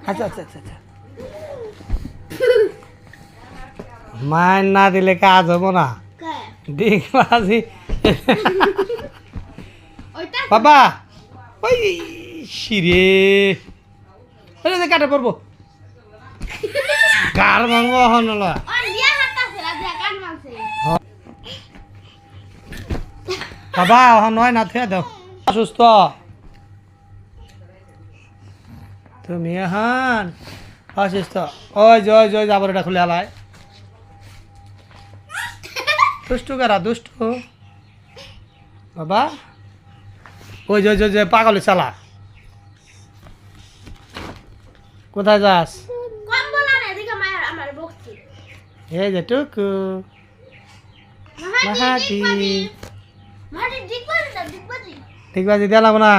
আচ্ছা আচ্ছা আচ্ছা আচ্ছা মাইন না দিলে কাজ হবো না ডিগবাজি বাবা ওই শিরে ওই যে কাটে পড়বো গাল ভাঙবো হন বাবা হন নয় না থুয়ে দাও অসুস্থ তুমি এখন অসুস্থ ওই জয় জয় যাবার এটা খুলে আলায় দুষ্টু কারা দুষ্টু বাবা ওই জয় জয় জয় পাগলে চালা কোথায় যাস এই যে টুকু মাহাতি ঠিক বাজি দিলাম না